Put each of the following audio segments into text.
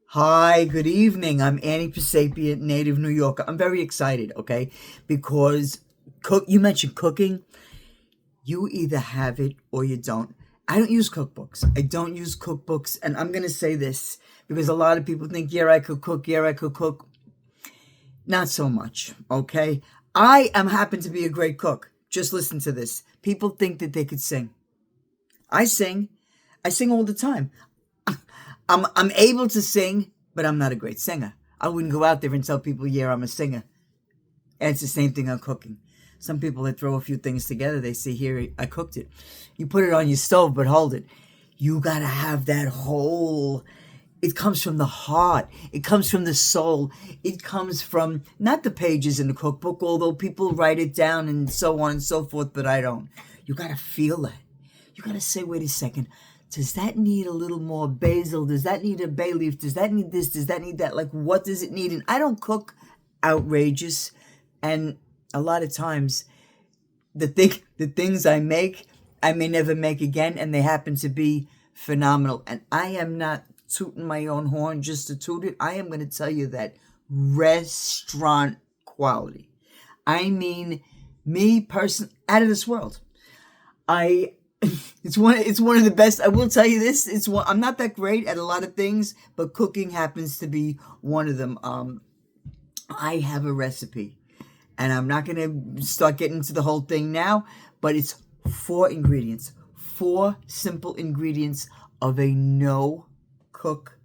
Hi, good evening. I'm Annie Pisapia, native New Yorker. I'm very excited, okay? Because you mentioned cooking. You either have it or you don't. I don't use cookbooks. I don't use cookbooks, and I'm gonna say this because a lot of people think, yeah, I could cook, yeah, I could cook. Not so much, okay? I am happen to be a great cook. Just listen to this. People think that they could sing. I sing. I sing all the time. I'm able to sing, but I'm not a great singer. I wouldn't go out there and tell people, yeah, I'm a singer. And it's the same thing on cooking. Some people that throw a few things together, they say, here, I cooked it. You put it on your stove, but hold it. You gotta have that whole. It comes from the heart. It comes from the soul. It comes from not the pages in the cookbook, although people write it down and so on and so forth, but I don't. You gotta feel that. You gotta say, wait a second. Does that need a little more basil? Does that need a bay leaf? Does that need this? Does that need that? Like, what does it need? And I don't cook outrageous. And a lot of times, the things I make, I may never make again, and they happen to be phenomenal. And I am not tooting my own horn just to toot it. I am going to tell you that restaurant quality. I mean, me person out of this world. I it's one of the best. I will tell you this. I'm not that great at a lot of things, but cooking happens to be one of them. I have a recipe, and I'm not going to start getting into the whole thing now, but it's four simple ingredients of a no cook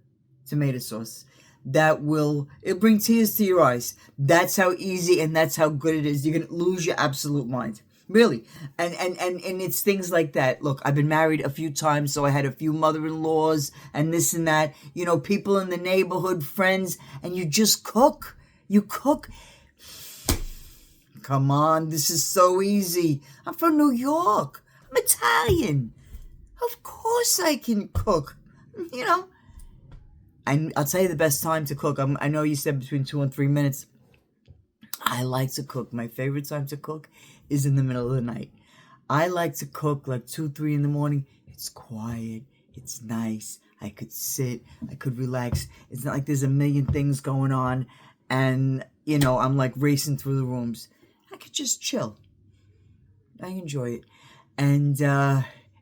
tomato sauce that it'll bring tears to your eyes. That's how easy and that's how good it is. You're going to lose your absolute mind. Really. And it's things like that. Look, I've been married a few times, so I had a few mother-in-laws and this and that. You know, people in the neighborhood, friends, and you just cook. You cook. Come on, this is so easy. I'm from New York. I'm Italian. Of course I can cook. You know, I'll tell you the best time to cook. I know you said between 2 and 3 minutes. I like to cook. My favorite time to cook is in the middle of the night. I like to cook like 2, 3 in the morning. It's quiet. It's nice. I could sit. I could relax. It's not like there's a million things going on. And, I'm like racing through the rooms. I could just chill. I enjoy it. And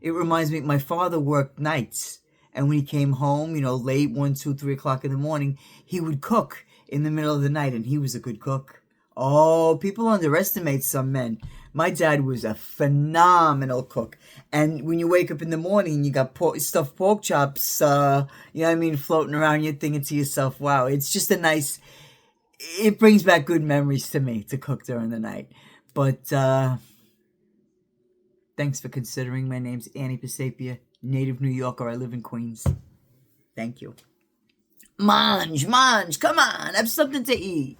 it reminds me, my father worked nights. And when he came home, late, 1, 2, 3 o'clock in the morning, he would cook in the middle of the night. And he was a good cook. Oh, people underestimate some men. My dad was a phenomenal cook. And when you wake up in the morning, you got stuffed pork chops, floating around, you're thinking to yourself, wow, it's just it brings back good memories to me to cook during the night. But thanks for considering. My name's Annie Pisapia, native New Yorker. I live in Queens. Thank you. Mange, come on, have something to eat.